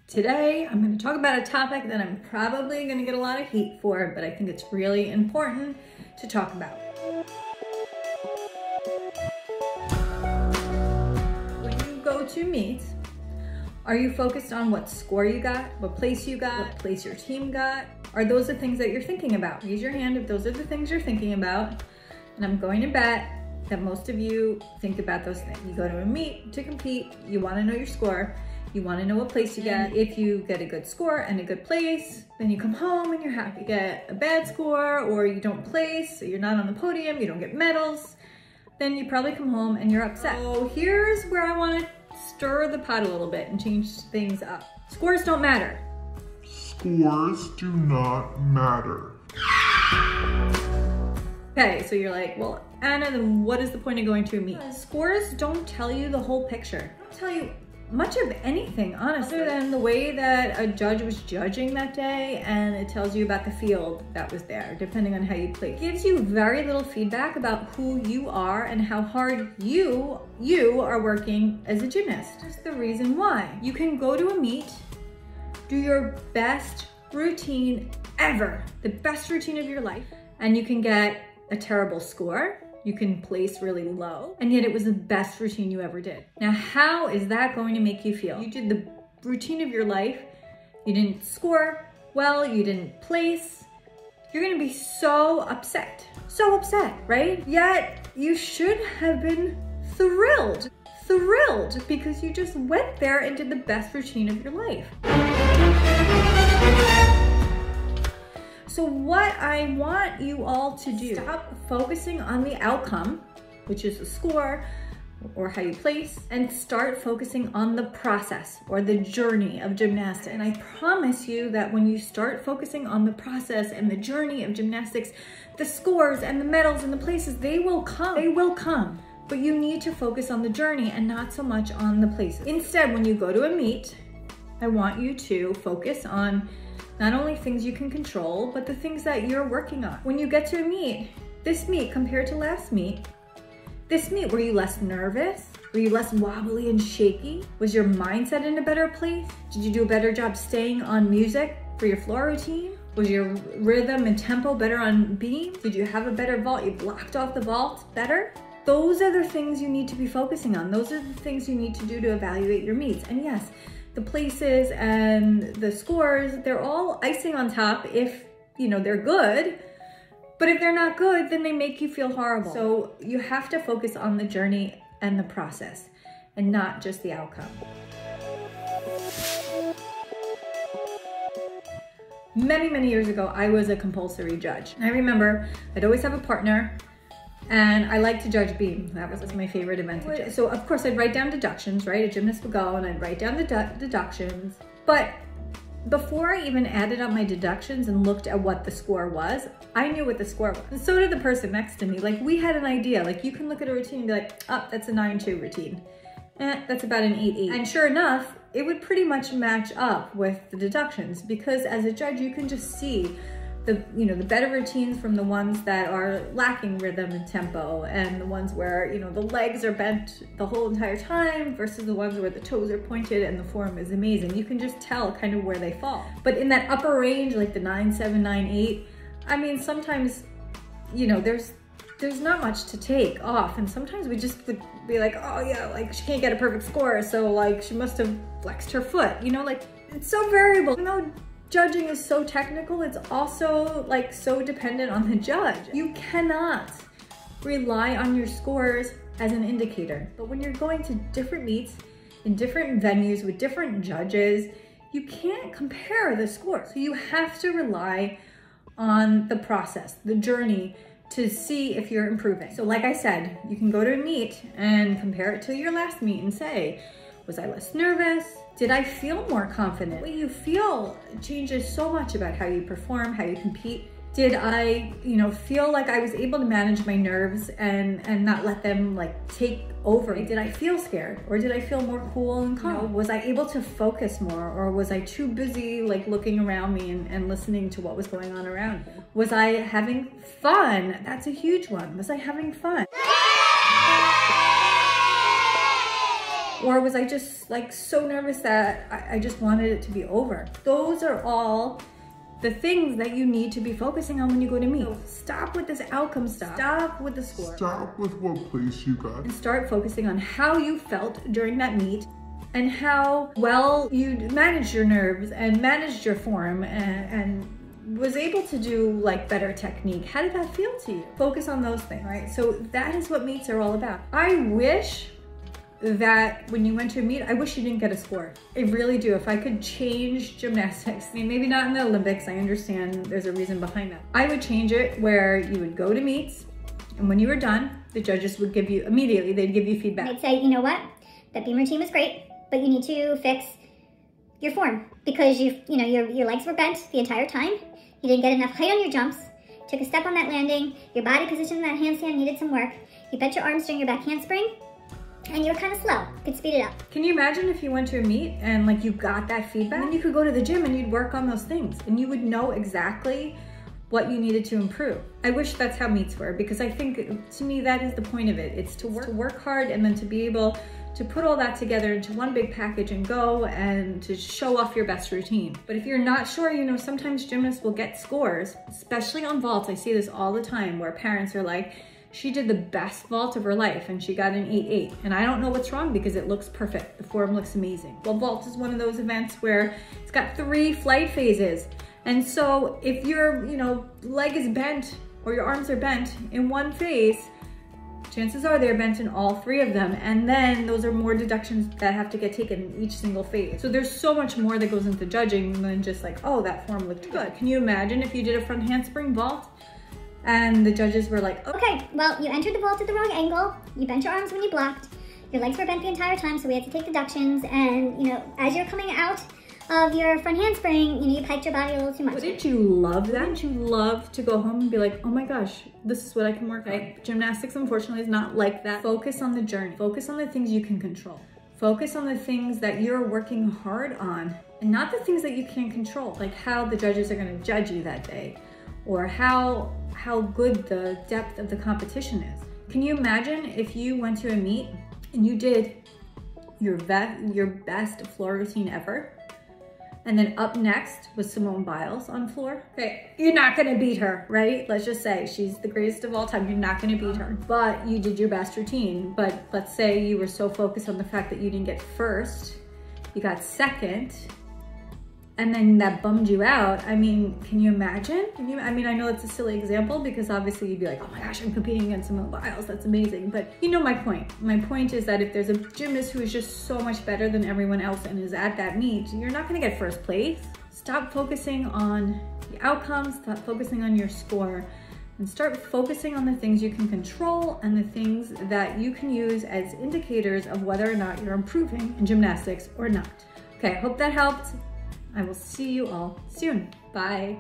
Today, I'm going to talk about a topic that I'm probably going to get a lot of heat for, but I think it's really important to talk about. When you go to meet, are you focused on what score you got, what place you got, what place your team got? Are those the things that you're thinking about? Raise your hand if those are the things you're thinking about. And I'm going to bet that most of you think about those things. You go to a meet to compete, you want to know your score. You want to know what place you get. If you get a good score and a good place, then you come home and you're happy. You get a bad score or you don't place, so you're not on the podium, you don't get medals, then you probably come home and you're upset. So here's where I want to stir the pot a little bit and change things up. Scores don't matter. Scores do not matter. Okay, so you're like, well, Anna, then what is the point of going to a meet? Scores don't tell you the whole picture. They don't tell you much of anything, honestly, other than the way that a judge was judging that day, and it tells you about the field that was there, depending on how you play. It gives you very little feedback about who you are and how hard you are working as a gymnast. That's the reason why. You can go to a meet, do your best routine ever, the best routine of your life, and you can get a terrible score. You can place really low, and yet it was the best routine you ever did. Now, how is that going to make you feel? You did the routine of your life, you didn't score well, you didn't place. You're gonna be so upset, right? Yet you should have been thrilled because you just went there and did the best routine of your life. So what I want you all to do, stop focusing on the outcome, which is the score or how you place, and start focusing on the process or the journey of gymnastics. And I promise you that when you start focusing on the process and the journey of gymnastics, the scores and the medals and the places, they will come. They will come. But you need to focus on the journey and not so much on the places. Instead, when you go to a meet, I want you to focus on not only things you can control, but the things that you're working on. When you get to a meet, this meet compared to last meet, this meet, were you less nervous? Were you less wobbly and shaky? Was your mindset in a better place? Did you do a better job staying on music for your floor routine? Was your rhythm and tempo better on beam? Did you have a better vault? You blocked off the vault better? Those are the things you need to be focusing on. Those are the things you need to do to evaluate your meets. And yes, the places and the scores, they're all icing on top if, they're good. But if they're not good, then they make you feel horrible. So you have to focus on the journey and the process and not just the outcome. Many, many years ago, I was a compulsory judge. I remember I'd always have a partner, and I like to judge beam. That was my favorite event to judge. So of course I'd write down deductions, right? A gymnast would go and I'd write down the deductions. But before I even added up my deductions and looked at what the score was, I knew what the score was. And so did the person next to me. Like, we had an idea. Like, you can look at a routine and be like, oh, that's a 9-2 routine. That's about an 8-8. And sure enough, it would pretty much match up with the deductions, because as a judge, you can just see the better routines from the ones that are lacking rhythm and tempo, and the ones where, the legs are bent the whole entire time versus the ones where the toes are pointed and the form is amazing. You can just tell kind of where they fall. But in that upper range, like the 9-7, 9-8, I mean, sometimes, there's not much to take off. And sometimes we just would be like, oh yeah, like she can't get a perfect score, so like she must have flexed her foot, like it's so variable. Even though judging is so technical, it's also like so dependent on the judge. You cannot rely on your scores as an indicator. But when you're going to different meets in different venues with different judges, you can't compare the scores. So you have to rely on the process, the journey, to see if you're improving. So like I said, you can go to a meet and compare it to your last meet and say, was I less nervous? Did I feel more confident? The way you feel changes so much about how you perform, how you compete. Did I, feel like I was able to manage my nerves and not let them like take over? Did I feel scared, or did I feel more cool and calm? Was I able to focus more, or was I too busy like looking around me and listening to what was going on around me? Was I having fun? That's a huge one. Was I having fun? Or was I just like so nervous that I just wanted it to be over? Those are all the things that you need to be focusing on when you go to meet. So stop with this outcome stuff. Stop with the score. Stop with what place you got. And start focusing on how you felt during that meet and how well you managed your nerves and managed your form and was able to do like better technique. How did that feel to you? Focus on those things, right? So that is what meets are all about. I wish that when you went to a meet, I wish you didn't get a score. I really do. If I could change gymnastics, I mean, maybe not in the Olympics, I understand there's a reason behind that. I would change it where you would go to meets, and when you were done, the judges would give you, immediately, they'd give you feedback. They'd say, you know what, that beam routine was great, but you need to fix your form because your legs were bent the entire time. You didn't get enough height on your jumps, took a step on that landing, your body position in that handstand needed some work, you bent your arms during your back handspring, and you were kind of slow. You could speed it up. Can you imagine if you went to a meet and like you got that feedback? Then you could go to the gym and you'd work on those things and you would know exactly what you needed to improve. I wish that's how meets were, because I think to me that is the point of it. It's to work hard and then to be able to put all that together into one big package and go and to show off your best routine. But if you're not sure, you know, sometimes gymnasts will get scores, especially on vaults. I see this all the time where parents are like, she did the best vault of her life and she got an 8.8. And I don't know what's wrong because it looks perfect. The form looks amazing. Well, vault is one of those events where it's got 3 flight phases. And so if your, leg is bent or your arms are bent in one phase, chances are they're bent in all 3 of them. And then those are more deductions that have to get taken in each single phase. So there's so much more that goes into judging than just like, oh, that form looked good. Can you imagine if you did a front handspring vault and the judges were like, okay, well, you entered the vault at the wrong angle, you bent your arms when you blocked, your legs were bent the entire time, so we had to take deductions, and, as you're coming out of your front handspring, you piked your body a little too much. Wouldn't you love that? Wouldn't you love to go home and be like, oh my gosh, this is what I can work on? Gymnastics, unfortunately, is not like that. Focus on the journey. Focus on the things you can control. Focus on the things that you're working hard on, and not the things that you can't control, like how the judges are gonna judge you that day, or how good the depth of the competition is. Can you imagine if you went to a meet and you did your best floor routine ever, and then up next was Simone Biles on floor? Okay, you're not gonna beat her, right? Let's just say she's the greatest of all time. You're not gonna beat her, but you did your best routine. But let's say you were so focused on the fact that you didn't get first, you got second, and then that bummed you out. I mean, can you imagine? I mean, I know it's a silly example because obviously you'd be like, oh my gosh, I'm competing against Simone Biles, that's amazing. But you know my point. My point is that if there's a gymnast who is just so much better than everyone else and is at that meet, you're not gonna get first place. Stop focusing on the outcomes, stop focusing on your score, and start focusing on the things you can control and the things that you can use as indicators of whether or not you're improving in gymnastics or not. Okay, I hope that helped. I will see you all soon. Bye.